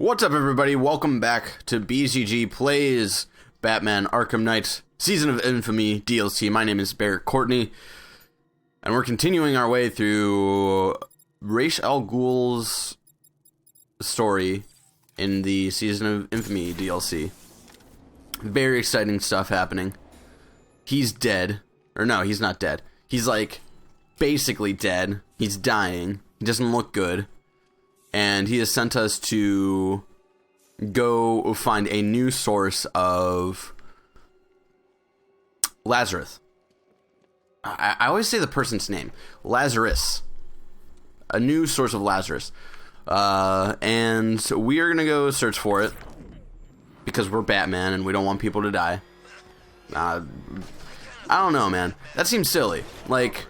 What's up, everybody? Welcome back to BzG Plays Batman Arkham Knight Season of Infamy DLC. My name is Barrett Courtney, and we're continuing our way through Ra's al Ghul's story in the Season of Infamy DLC. Very exciting stuff happening. He's dead. Or no, he's not dead. He's like basically dead. He's dying. He doesn't look good. And he has sent us to go find a new source of Lazarus. I always say the person's name. Lazarus. A new source of Lazarus. And we are going to go search for it. Because we're Batman and we don't want people to die. I don't know, man. That seems silly. Like,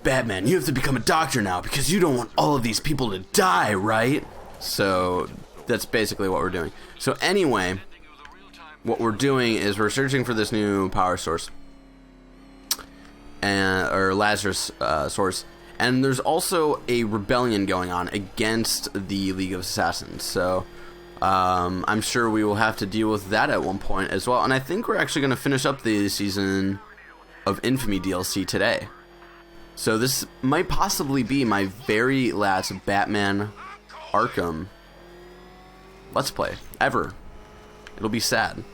Batman, you have to become a doctor now because you don't want all of these people to die, right? So that's basically what we're doing. So anyway, what we're doing is we're searching for this new power source, or Lazarus source, and there's also a rebellion going on against the League of Assassins. So I'm sure we will have to deal with that at one point as well. And I think we're actually going to finish up the Season of Infamy DLC today. So this might possibly be my very last Batman Arkham Let's Play ever. It'll be sad.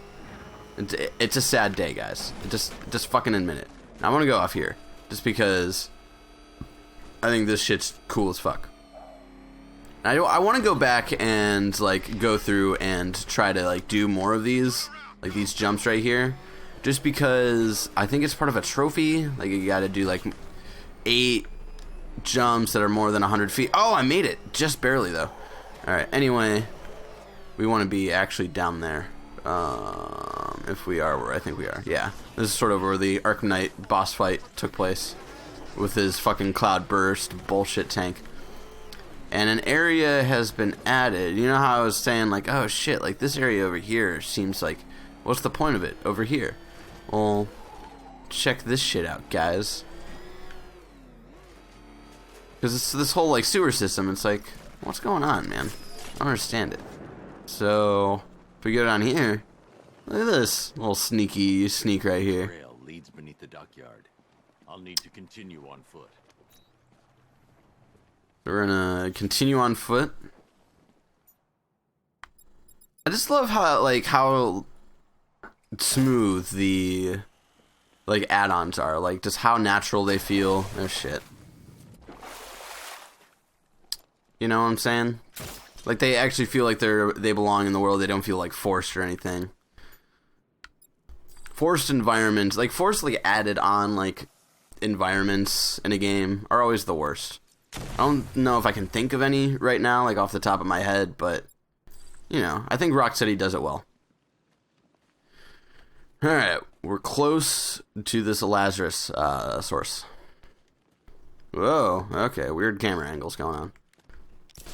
It's a sad day, guys. Just fucking admit it. Now, I'm gonna go off here just because I think this shit's cool as fuck. I want to go back and like go through and try to like do more of these, like these jumps right here, just because I think it's part of a trophy. Like you got to do like 8 jumps that are more than 100 feet. Oh, I made it. Just barely, though. Alright, anyway. We want to be actually down there. If we are where I think we are. Yeah. This is sort of where the Arkham Knight boss fight took place. With his fucking cloud burst bullshit tank. And an area has been added. You know how I was saying, like, oh shit, like this area over here seems like, what's the point of it over here? Well, check this shit out, guys. Because it's this whole, like, sewer system. It's like, what's going on, man? I don't understand it. So, if we go down here, look at this little sneaky sneak right here. Trail leads beneath the dockyard. I'll need to continue on foot. We're gonna continue on foot. I just love how smooth the, like, add-ons are. Like, just how natural they feel. Oh, shit. You know what I'm saying? Like they actually feel like they belong in the world. They don't feel like forced or anything. Forced environments, like forced like added on like environments in a game are always the worst. I don't know if I can think of any right now, like off the top of my head, but you know, I think Rocksteady does it well. All right, we're close to this Lazarus source. Whoa, okay, weird camera angles going on.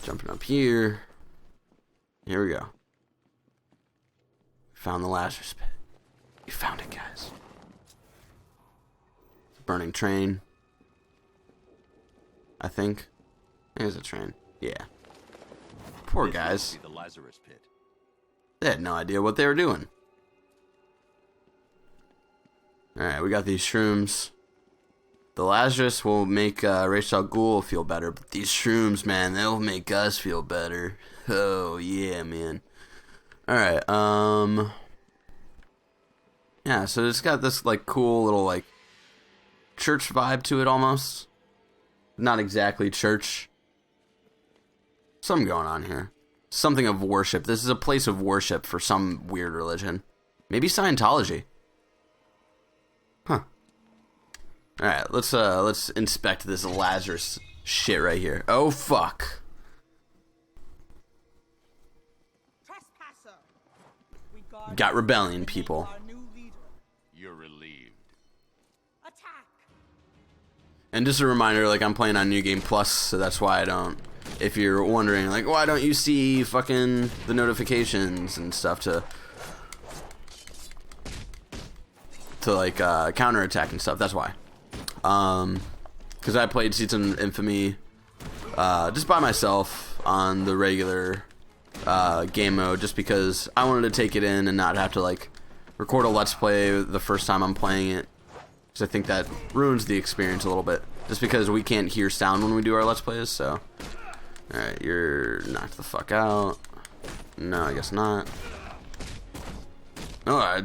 Jumping up here. Here we go. Found the Lazarus pit. We found it, guys. It's a burning train. I think. There's a train. Yeah. Poor guys. The Lazarus pit. They had no idea what they were doing. Alright, we got these shrooms. The Lazarus will make Ra's al Ghul feel better, but these shrooms, man, they'll make us feel better. Oh, yeah, man. Alright, yeah, so it's got this, like, cool little, like, church vibe to it, almost. Not exactly church. Something going on here. Something of worship. This is a place of worship for some weird religion. Maybe Scientology. Huh. Alright, let's inspect this Lazarus shit right here. Oh, fuck. Got rebellion, people. You're relieved. Attack. And just a reminder, like, I'm playing on New Game Plus, so that's why I don't... If you're wondering, like, why don't you see fucking the notifications and stuff to like, counterattack and stuff, that's why. Because I played Season of Infamy just by myself on the regular game mode, just because I wanted to take it in and not have to like record a let's play the first time I'm playing it, because I think that ruins the experience a little bit, just because we can't hear sound when we do our let's plays. So alright, you're knocked the fuck out. No, I guess not. Oh,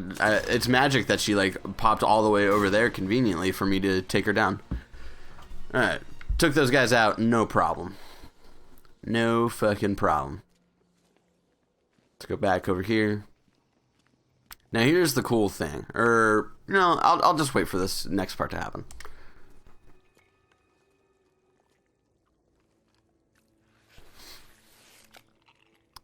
it's magic that she like popped all the way over there conveniently for me to take her down. Alright, took those guys out, no problem. No fucking problem. Let's go back over here. Now here's the cool thing. Or, no, I'll just wait for this next part to happen.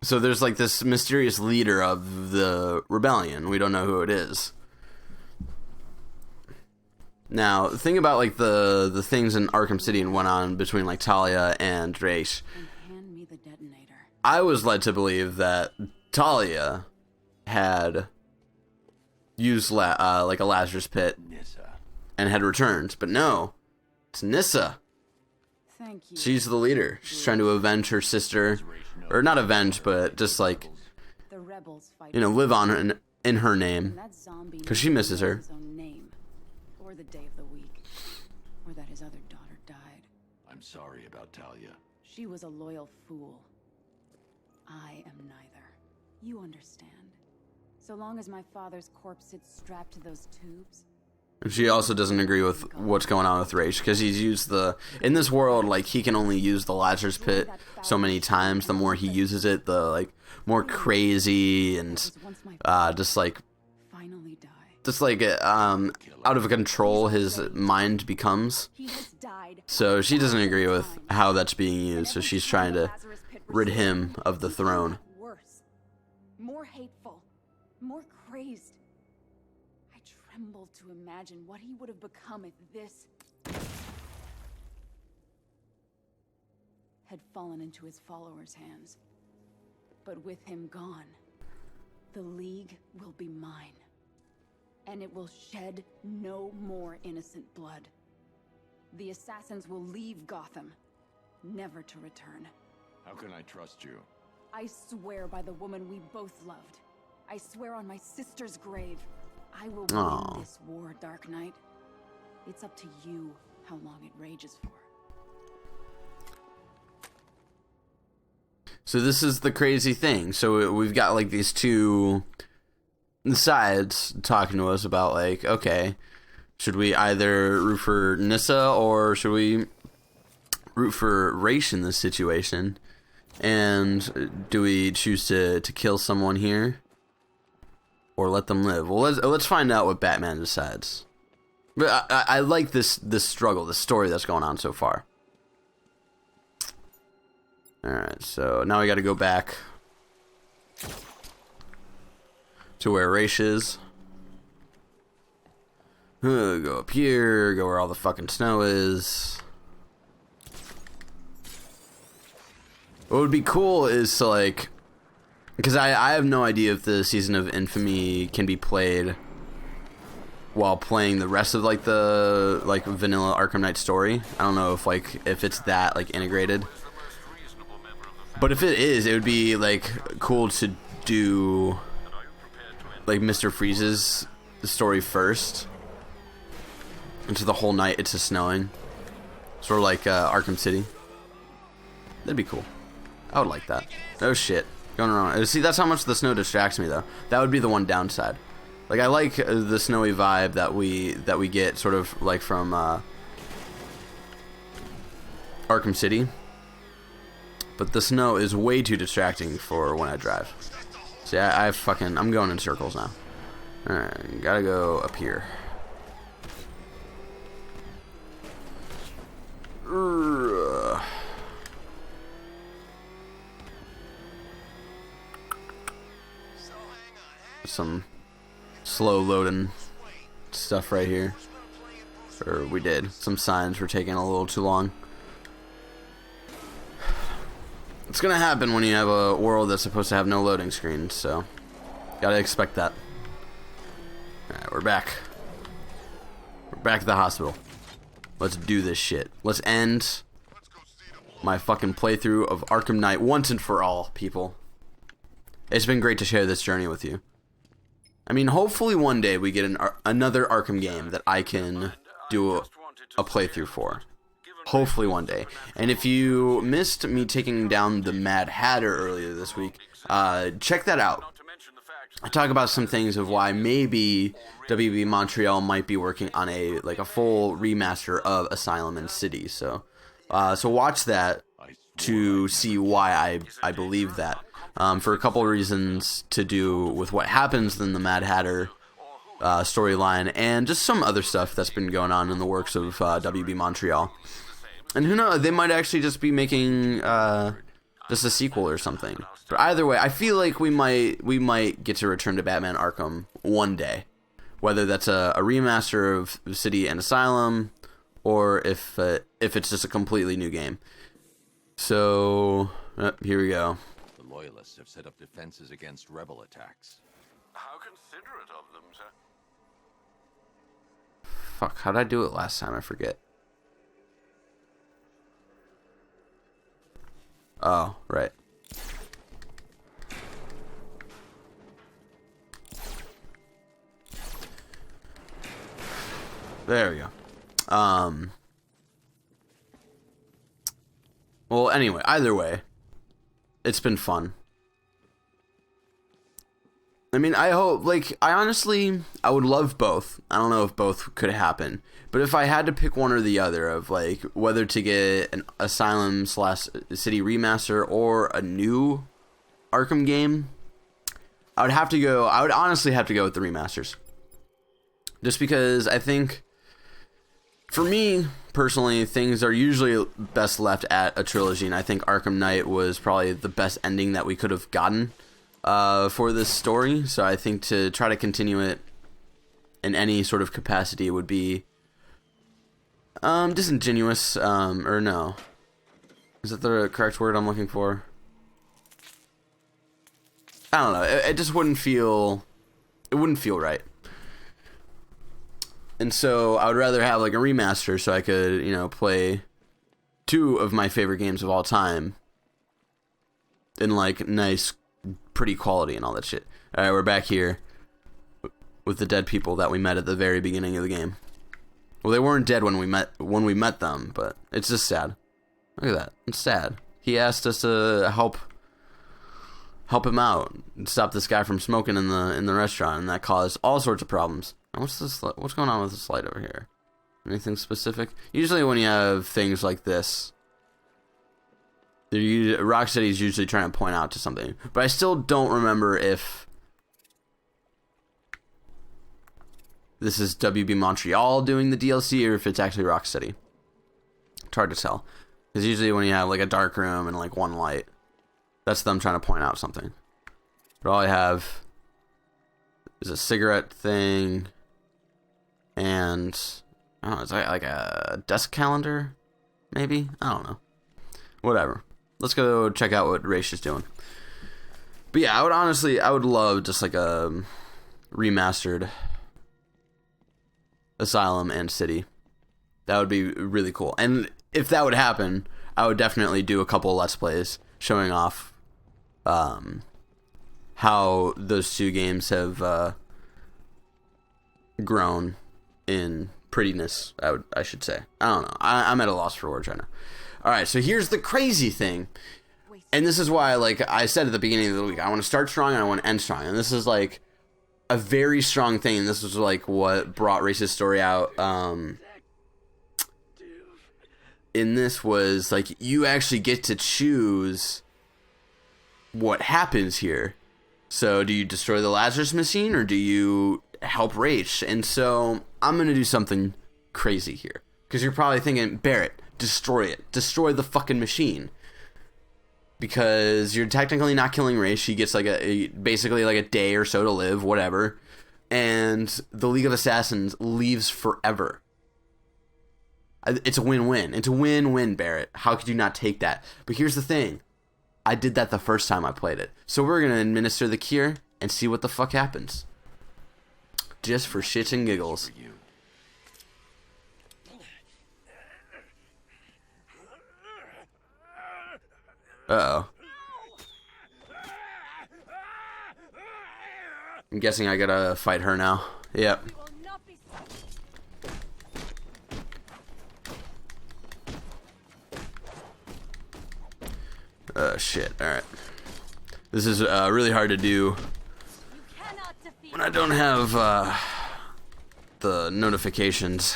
So there's like this mysterious leader of the rebellion. We don't know who it is. Now, the thing about like the things in Arkham City and went on between like Talia and Raish, Hand me the detonator. I was led to believe that Talia had used like a Lazarus pit and had returned, but no, it's Nissa. Thank you. She's the leader. She's trying to avenge her sister, or not avenge, but just like, The rebels fight. you know, live on in her name, And that zombie 'cause she misses her. knows his own name, or the day of the week, or that his other daughter died. I'm sorry about Talia. She was a loyal fool. I am neither. You understand. So long as my father's corpse sits strapped to those tubes. She also doesn't agree with what's going on with Raish, because he's used in this world, like, he can only use the Lazarus pit so many times. The more he uses it, the like more crazy and just like Finally die. out of control his mind becomes. He has died. So she doesn't agree with how that's being used, so she's trying to rid him of the throne. Worse. More hateful. More crazed. I tremble to imagine what he would have become if this had fallen into his followers' hands. But with him gone, the League will be mine. And it will shed no more innocent blood. The assassins will leave Gotham, never to return. How can I trust you? I swear by the woman we both loved. I swear on my sister's grave. I will Aw. win this war, Dark Knight. It's up to you how long it rages for. So this is the crazy thing. So we've got like these two sides talking to us about like, okay, should we either root for Nissa or should we root for Raish in this situation? And do we choose to kill someone here or let them live? Well, let's find out what Batman decides. But I like this struggle, this story that's going on so far. Alright, so now we gotta go back to where Raish is. Go up here, go where all the fucking snow is. What would be cool is to like, because I have no idea if the season of Infamy can be played while playing the rest of like the vanilla Arkham Knight story. I don't know if it's that like integrated. But if it is, it would be like cool to do like Mr. Freeze's story first. Into the whole night it's just snowing. Sort of like Arkham City. That'd be cool. I would like that. Oh shit. Going wrong. See, that's how much the snow distracts me though. That would be the one downside. Like I like the snowy vibe that we get sort of like from Arkham City. But the snow is way too distracting for when I drive. See, I'm going in circles now. Alright, gotta go up here. Some slow loading stuff right here. Or we did. Some signs were taking a little too long. It's gonna happen when you have a world that's supposed to have no loading screens, so gotta expect that. Alright, we're back. We're back at the hospital. Let's do this shit. Let's end my fucking playthrough of Arkham Knight once and for all, people. it's been great to share this journey with you. I mean, hopefully one day we get another Arkham game that I can do a playthrough for. Hopefully one day. And if you missed me taking down the Mad Hatter earlier this week, check that out. I talk about some things of why maybe WB Montreal might be working on a full remaster of Asylum and City. So watch that to see why I believe that. For a couple of reasons to do with what happens in the Mad Hatter storyline and just some other stuff that's been going on in the works of WB Montreal. And who knows, they might actually just be making just a sequel or something. But either way, I feel like we might get to return to Batman Arkham one day. Whether that's a remaster of City and Asylum, or if it's just a completely new game. So, here we go. The Loyalists have set up defenses against rebel attacks. How considerate of them, sir. Fuck, how did I do it last time? I forget. Oh, right. There we go. Well, anyway, either way, it's been fun. I mean, I hope, I would love both. I don't know if both could happen. But if I had to pick one or the other of, whether to get an Asylum/City remaster or a new Arkham game, I would honestly have to go with the remasters. Just because I think, for me, personally, things are usually best left at a trilogy, and I think Arkham Knight was probably the best ending that we could have gotten for this story. So I think to try to continue it in any sort of capacity would be disingenuous, or no. Is that the correct word I'm looking for? I don't know. It just wouldn't feel right. And so I would rather have a remaster so I could, play two of my favorite games of all time in nice, pretty quality and all that shit. All right, we're back here with the dead people that we met at the very beginning of the game. Well, they weren't dead when we met them, but it's just sad. Look at that. It's sad. He asked us to help him out and stop this guy from smoking in the restaurant, and that caused all sorts of problems. What's going on with this light over here? Anything specific? Usually when you have things like this, Rocksteady's usually trying to point out to something. But I still don't remember if this is WB Montreal doing the DLC or if it's actually Rocksteady. It's hard to tell. Because usually when you have a dark room and one light, that's them trying to point out something. But all I have is a cigarette thing and I don't know, it's like a desk calendar, maybe? I don't know. Whatever. Let's go check out what Raish is doing. But yeah, I would love just a remastered Asylum and City. That would be really cool. And if that would happen, I would definitely do a couple Let's Plays showing off how those two games have grown in prettiness, I should say. I don't know. I'm at a loss for words right now. All right, so here's the crazy thing. And this is why, I said at the beginning of the week, I want to start strong and I want to end strong. And this is, a very strong thing. This was, what brought Race's story out. In this was, you actually get to choose what happens here. So, do you destroy the Lazarus machine or do you help Race? And so, I'm going to do something crazy here. Because you're probably thinking, Barrett, destroy it. Destroy the fucking machine. Because you're technically not killing Race. She gets basically a day or so to live, whatever. And the League of Assassins leaves forever. It's a win-win. It's a win-win, Barrett. How could you not take that? But here's the thing. I did that the first time I played it. So we're going to administer the cure and see what the fuck happens. Just for shits and giggles. Uh-oh. I'm guessing I gotta fight her now. Yep. Shit. Alright. This is really hard to do when I don't have the notifications.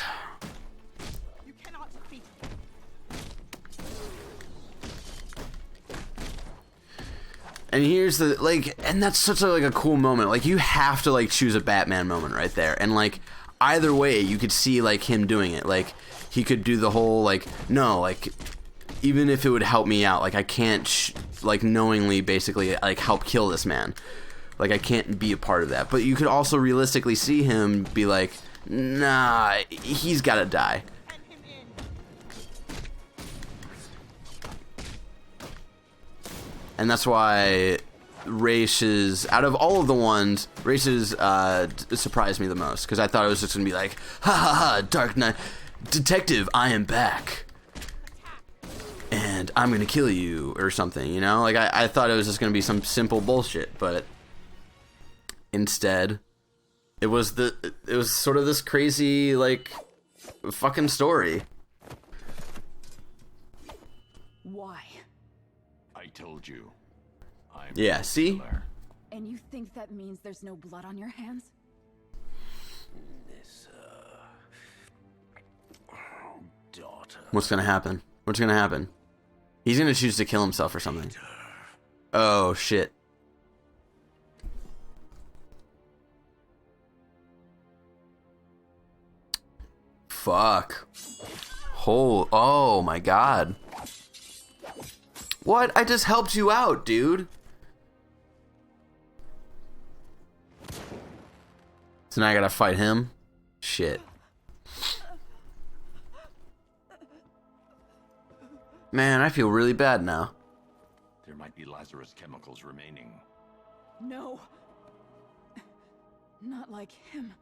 And here's the, like, and that's such a, like, a cool moment. Like, you have to, like, choose a Batman moment right there. And, like, either way, you could see, like, him doing it. Like, he could do the whole, like, no, like, even if it would help me out, like, I can't, like, knowingly, basically, like, help kill this man. Like, I can't be a part of that. But you could also realistically see him be like, nah, he's gotta die. And that's why Race's, out of all of the ones, Race's surprised me the most. Because I thought it was just going to be like, ha ha ha, Dark Knight, Detective, I am back. And I'm going to kill you, or something, you know? Like, I thought it was just going to be some simple bullshit, but instead, it was sort of this crazy, like, fucking story. Why? I told you. Yeah, see? And you think that means there's no blood on your hands? This, daughter. What's gonna happen? What's gonna happen? He's gonna choose to kill himself or something. Oh, shit. Fuck. Oh my god. What? I just helped you out, dude. So now I gotta fight him? Shit. Man, I feel really bad now. There might be Lazarus chemicals remaining. No. Not like him.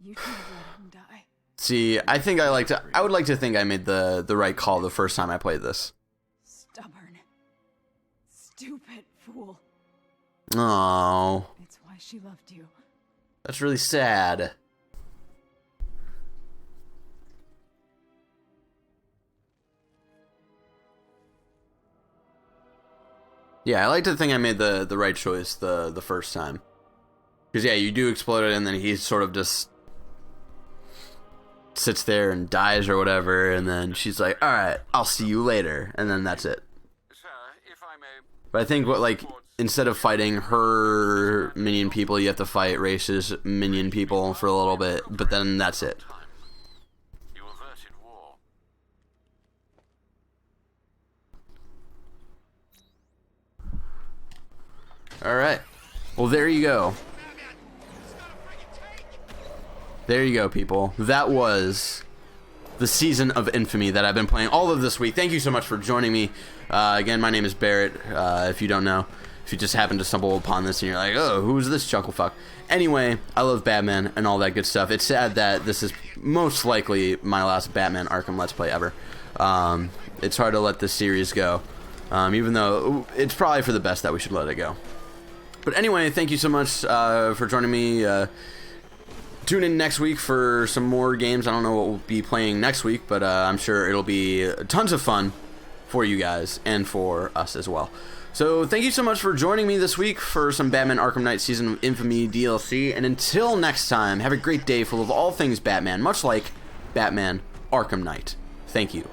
You should have let him die. See, I think I would like to think I made the right call the first time I played this. Stubborn. Stupid fool. Oh, It's why she loved you. that's really sad. Yeah, I like to think I made the right choice the first time. Because, yeah, you do explode it, and then he sort of just sits there and dies or whatever, and then she's like, alright, I'll see you later, and then that's it. Sir, if I may... But I think, instead of fighting her minion people, you have to fight Race's minion people for a little bit, but then that's it. You averted war. Alright. Well, there you go. There you go, people. That was the season of Infamy that I've been playing all of this week. Thank you so much for joining me. Again, my name is Barrett, if you don't know. If you just happen to stumble upon this and you're like, oh, who's this chucklefuck? Anyway, I love Batman and all that good stuff. It's sad that this is most likely my last Batman Arkham Let's Play ever. It's hard to let this series go, even though it's probably for the best that we should let it go. But anyway, thank you so much for joining me. Tune in next week for some more games. I don't know what we'll be playing next week, but I'm sure it'll be tons of fun for you guys and for us as well. So thank you so much for joining me this week for some Batman Arkham Knight Season of Infamy DLC. And until next time, have a great day full of all things Batman, much like Batman Arkham Knight. Thank you.